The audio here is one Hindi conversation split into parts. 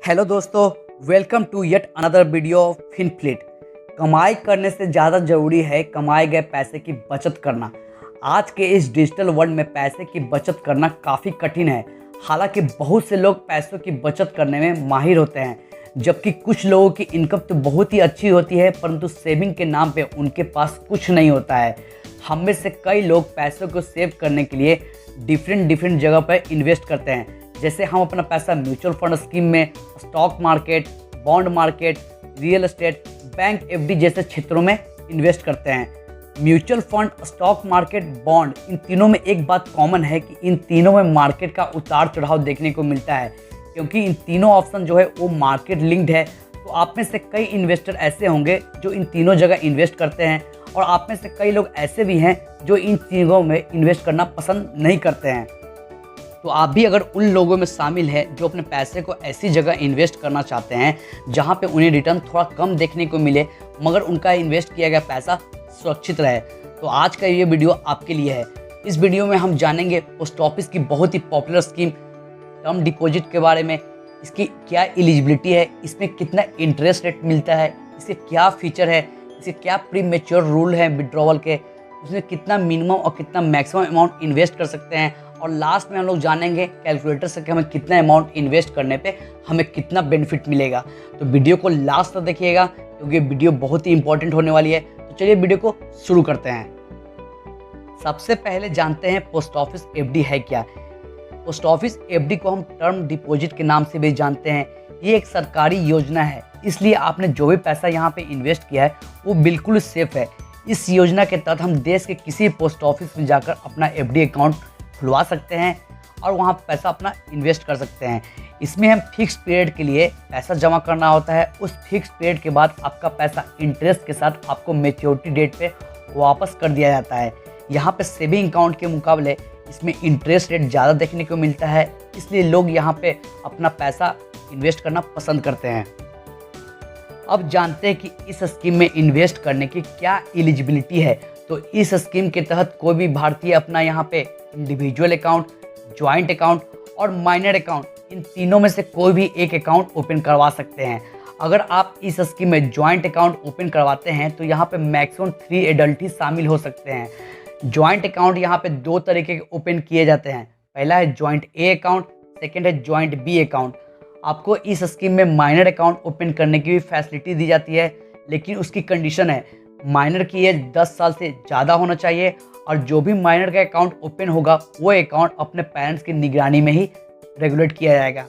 हेलो दोस्तों, welcome to yet another video of Finflit. कमाई करने से ज़्यादा ज़रूरी है कमाए गए पैसे की बचत करना। आज के इस डिजिटल वर्ल्ड में पैसे की बचत करना काफ़ी कठिन है। हालांकि बहुत से लोग पैसों की बचत करने में माहिर होते हैं, जबकि कुछ लोगों की इनकम तो बहुत ही अच्छी होती है, परंतु सेविंग के नाम पे उनके पास कुछ नहीं होता है। हम में से कई लोग पैसों को सेव करने के लिए डिफरेंट जगह पर इन्वेस्ट करते हैं। जैसे हम अपना पैसा म्यूचुअल फंड स्कीम में, stock market, bond market, real estate, bank FD जैसे क्षेत्रों में इन्वेस्ट करते हैं। Mutual fund, stock market, bond, इन तीनों में एक बात कॉमन है कि इन तीनों में मार्केट का उतार चढ़ाव देखने को मिलता है, क्योंकि इन तीनों ऑप्शन जो है वो मार्केट लिंक्ड है। तो आप में से कई इन्वेस्टर ऐसे होंगे जो इन तीनों जगह इन्वेस्ट करते हैं, और आप में से कई लोग ऐसे भी हैं जो इन चीज़ों में इन्वेस्ट करना पसंद नहीं करते हैं। तो आप भी अगर उन लोगों में शामिल हैं जो अपने पैसे को ऐसी जगह इन्वेस्ट करना चाहते हैं जहां पे उन्हें रिटर्न थोड़ा कम देखने को मिले, मगर उनका इन्वेस्ट किया गया पैसा सुरक्षित रहे, तो आज का ये वीडियो आपके लिए है। इस वीडियो में हम जानेंगे पोस्ट ऑफिस की बहुत ही पॉपुलर स्कीम टर्म डिपॉजिट के बारे में। इसकी क्या एलिजिबिलिटी है, इसमें कितना इंटरेस्ट रेट मिलता है, इसके क्या फीचर है, इसके क्या प्री मेच्योर रूल हैं विड्रॉवल के, इसमें कितना मिनिमम और कितना मैक्सिमम अमाउंट इन्वेस्ट कर सकते हैं, और लास्ट में हम लोग जानेंगे कैलकुलेटर से कि हमें कितना अमाउंट इन्वेस्ट करने पे हमें कितना बेनिफिट मिलेगा। तो वीडियो को लास्ट तक देखिएगा, क्योंकि वीडियो बहुत ही इंपॉर्टेंट होने वाली है। तो चलिए वीडियो को शुरू करते हैं। सबसे पहले जानते हैं पोस्ट ऑफिस एफडी है क्या। पोस्ट ऑफिस एफडी को हम टर्म डिपॉजिट के नाम से भी जानते हैं। ये एक सरकारी योजना है, इसलिए आपने जो भी पैसा यहाँ पे इन्वेस्ट किया है वो बिल्कुल सेफ है। इस योजना के तहत हम देश के किसी पोस्ट ऑफिस में जाकर अपना एफडी अकाउंट खुलवा सकते हैं और वहाँ पैसा अपना इन्वेस्ट कर सकते हैं। इसमें हम फिक्स पीरियड के लिए पैसा जमा करना होता है। उस फिक्स पीरियड के बाद आपका पैसा इंटरेस्ट के साथ आपको मैच्योरिटी डेट पे वापस कर दिया जाता है। यहाँ पे सेविंग अकाउंट के मुकाबले इसमें इंटरेस्ट रेट ज़्यादा देखने को मिलता है, इसलिए लोग यहाँ पे अपना पैसा इन्वेस्ट करना पसंद करते हैं। अब जानते हैं कि इस स्कीम में इन्वेस्ट करने की क्या एलिजिबिलिटी है। तो इस स्कीम के तहत कोई भी भारतीय अपना यहाँ पे इंडिविजुअल अकाउंट, ज्वाइंट अकाउंट और माइनर अकाउंट, इन तीनों में से कोई भी एक अकाउंट ओपन करवा सकते हैं। अगर आप इस स्कीम में ज्वाइंट अकाउंट ओपन करवाते हैं तो यहाँ पे मैक्सिमम 3 एडल्ट ही शामिल हो सकते हैं। ज्वाइंट अकाउंट यहाँ पे 2 तरीके के ओपन किए जाते हैं। पहला है ज्वाइंट ए अकाउंट, सेकेंड है ज्वाइंट बी अकाउंट। आपको इस स्कीम में माइनर अकाउंट ओपन करने की भी फैसिलिटी दी जाती है, लेकिन उसकी कंडीशन है माइनर की एज 10 साल से ज़्यादा होना चाहिए, और जो भी माइनर का अकाउंट ओपन होगा वो अकाउंट अपने पेरेंट्स की निगरानी में ही रेगुलेट किया जाएगा।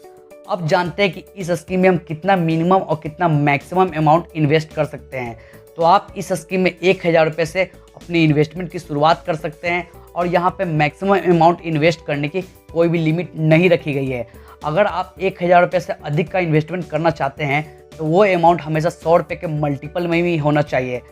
अब जानते हैं कि इस स्कीम में हम कितना मिनिमम और कितना मैक्सिमम अमाउंट इन्वेस्ट कर सकते हैं। तो आप इस स्कीम में 1000 रुपये से अपनी इन्वेस्टमेंट की शुरुआत कर सकते हैं, और यहाँ पे मैक्सिमम अमाउंट इन्वेस्ट करने की कोई भी लिमिट नहीं रखी गई है। अगर आप 1000 रुपये से अधिक का इन्वेस्टमेंट करना चाहते हैं तो वो अमाउंट हमेशा 100 रुपये के मल्टीपल में भी होना चाहिए।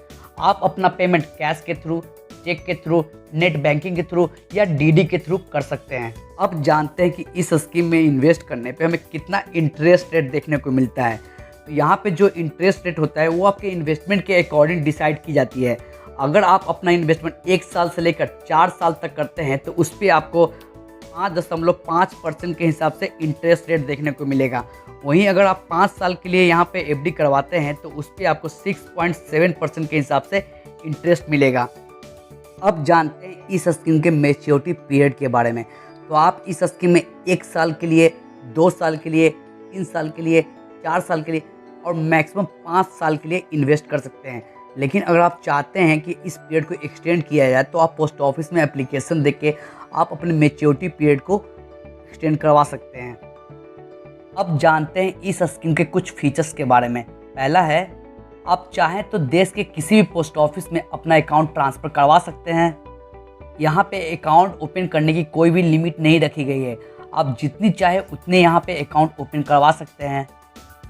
आप अपना पेमेंट कैश के थ्रू, चेक के थ्रू, नेट बैंकिंग के थ्रू या डीडी के थ्रू कर सकते हैं। अब जानते हैं कि इस स्कीम में इन्वेस्ट करने पे हमें कितना इंटरेस्ट रेट देखने को मिलता है। तो यहाँ पे जो इंटरेस्ट रेट होता है वो आपके इन्वेस्टमेंट के अकॉर्डिंग डिसाइड की जाती है। अगर आप अपना इन्वेस्टमेंट 1 साल से लेकर 4 साल तक करते हैं तो उस पर आपको 5.5% के हिसाब से इंटरेस्ट रेट देखने को मिलेगा। वहीं अगर आप 5 साल के लिए यहाँ पे एफडी करवाते हैं तो उस पर आपको 6.7% के हिसाब से इंटरेस्ट मिलेगा। अब जानते हैं इस स्कीम के मैच्योरिटी पीरियड के बारे में। तो आप इस स्कीम में 1 साल के लिए, 2 साल के लिए, 3 साल के लिए, 4 साल के लिए और मैक्सिमम 5 साल के लिए इन्वेस्ट कर सकते हैं। लेकिन अगर आप चाहते हैं कि इस पीरियड को एक्सटेंड किया जाए तो आप पोस्ट ऑफिस में एप्लीकेशन देके के आप अपने मैच्योरिटी पीरियड को एक्सटेंड करवा सकते हैं। अब जानते हैं इस स्कीम के कुछ फीचर्स के बारे में। पहला है, आप चाहें तो देश के किसी भी पोस्ट ऑफिस में अपना अकाउंट ट्रांसफ़र करवा सकते हैं। यहाँ पे अकाउंट ओपन करने की कोई भी लिमिट नहीं रखी गई है। आप जितनी चाहे उतने यहाँ पे अकाउंट ओपन करवा सकते हैं।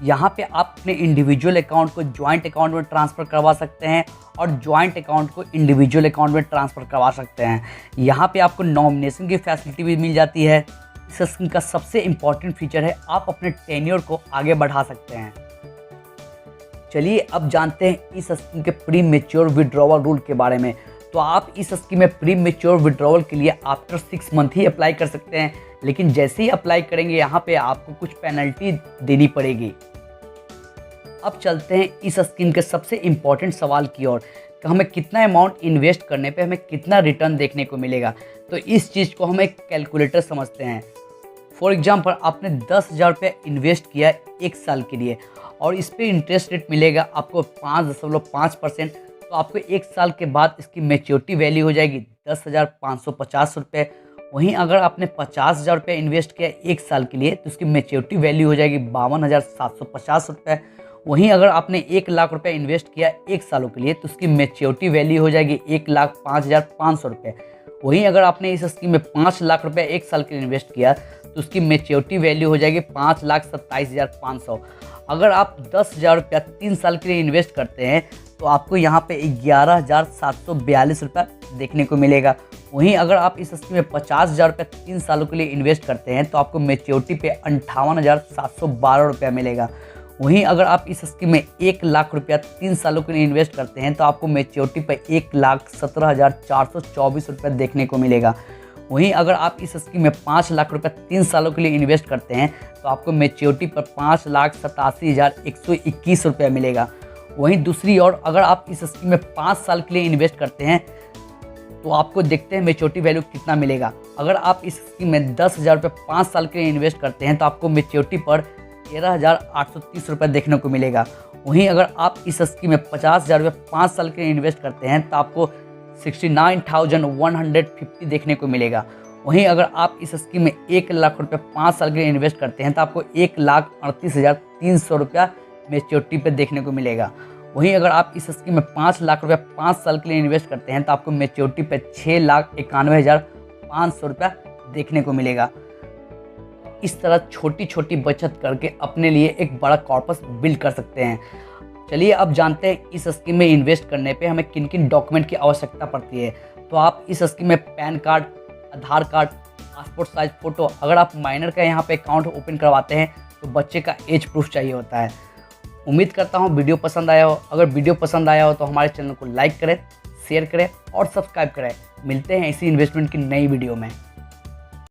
यहाँ पे आप अपने इंडिविजुअल अकाउंट को ज्वाइंट अकाउंट में ट्रांसफ़र करवा सकते हैं और ज्वाइंट अकाउंट को इंडिविजुअल अकाउंट में ट्रांसफ़र करवा सकते हैं। यहाँ पे आपको नॉमिनेशन की फैसिलिटी भी मिल जाती है। इस स्कीम का सबसे इम्पॉर्टेंट फीचर है आप अपने टेन्योर को आगे बढ़ा सकते हैं। चलिए अब जानते हैं इस स्कीम के प्री मेच्योर विड्रॉवल रूल के बारे में। तो आप इस स्कीम में प्री मेच्योर विड्रॉवल के लिए आफ्टर 6 मंथ ही अप्लाई कर सकते हैं, लेकिन जैसे ही अप्लाई करेंगे यहाँ पे आपको कुछ पेनल्टी देनी पड़ेगी। अब चलते हैं इस स्कीम के सबसे इम्पॉर्टेंट सवाल की ओर कि हमें कितना अमाउंट इन्वेस्ट करने पे हमें कितना रिटर्न देखने को मिलेगा। तो इस चीज़ को हम एक कैलकुलेटर समझते हैं। फॉर एग्जांपल आपने 10,000 रुपये इन्वेस्ट किया 1 साल के लिए और इस पर इंटरेस्ट रेट मिलेगा आपको 5.5%। तो आपको 1 साल के बाद इसकी मैच्योरिटी वैल्यू हो जाएगी 10,550 रुपये। वहीं अगर आपने 50,000 रुपये इन्वेस्ट किया 1 साल के लिए तो उसकी मैच्योरिटी वैल्यू हो जाएगी 52,750 रुपये। वहीं अगर आपने 1 लाख रुपये इन्वेस्ट किया 1 सालों के लिए तो उसकी मैच्योरिटी वैल्यू हो जाएगी 1,05,500 रुपये। वहीं अगर आपने इस स्कीम में 5 लाख रुपये 1 साल के लिए इन्वेस्ट किया तो उसकी मैच्योरिटी वैल्यू हो जाएगी 5,27,500। अगर आप 10,000 रुपया 3 साल के लिए इन्वेस्ट करते हैं तो आपको यहाँ पे 11,742 रुपये देखने को मिलेगा। वहीं अगर आप इस स्कीम में 50,000 रुपये 3 सालों के लिए इन्वेस्ट करते हैं तो आपको मैच्योरिटी पे 58,712 रुपया मिलेगा। वहीं अगर आप इस स्कीम में 1 लाख रुपया 3 सालों के लिए इन्वेस्ट करते हैं तो आपको मैच्योरिटी पे 1,17,424 रुपये देखने को मिलेगा। वहीं अगर आप इस स्कीम में 5 लाख रुपये 3 सालों के लिए इन्वेस्ट करते हैं तो आपको मैच्योरिटी पर 5,87,121 रुपये मिलेगा। वहीं दूसरी ओर अगर आप इस स्कीम में 5 साल के लिए इन्वेस्ट करते हैं तो आपको देखते हैं मैच्योरिटी वैल्यू कितना मिलेगा। अगर आप इस स्कीम में 10,000 रुपये 5 साल के लिए इन्वेस्ट करते हैं तो आपको मैच्योरिटी पर 13,830 रुपये देखने को मिलेगा। वहीं अगर आप इस स्कीम में 50,000 रुपये 5 साल के लिए इन्वेस्ट करते हैं तो आपको 69,150 देखने को मिलेगा। वहीं अगर आप इस स्कीम में 1 लाख रुपये 5 साल के लिए इन्वेस्ट करते हैं तो आपको 1,38,300 रुपया मैच्योरिटी पे देखने को मिलेगा। वहीं अगर आप इस स्कीम में 5 लाख रुपये 5 साल के लिए इन्वेस्ट करते हैं तो आपको मैच्योरिटी पे 6,91,500 रुपया देखने को मिलेगा। इस तरह छोटी छोटी बचत करके अपने लिए एक बड़ा कॉर्पस बिल्ड कर सकते हैं। चलिए अब जानते हैं इस स्कीम में इन्वेस्ट करने पे हमें किन किन डॉक्यूमेंट की आवश्यकता पड़ती है। तो आप इस स्कीम में पैन कार्ड, आधार कार्ड, पासपोर्ट साइज फ़ोटो, अगर आप माइनर का यहाँ पे अकाउंट ओपन करवाते हैं तो बच्चे का एज प्रूफ चाहिए होता है। उम्मीद करता हूँ वीडियो पसंद आया हो। अगर वीडियो पसंद आया हो तो हमारे चैनल को लाइक करें, शेयर करें और सब्सक्राइब करें। मिलते हैं इसी इन्वेस्टमेंट की नई वीडियो में।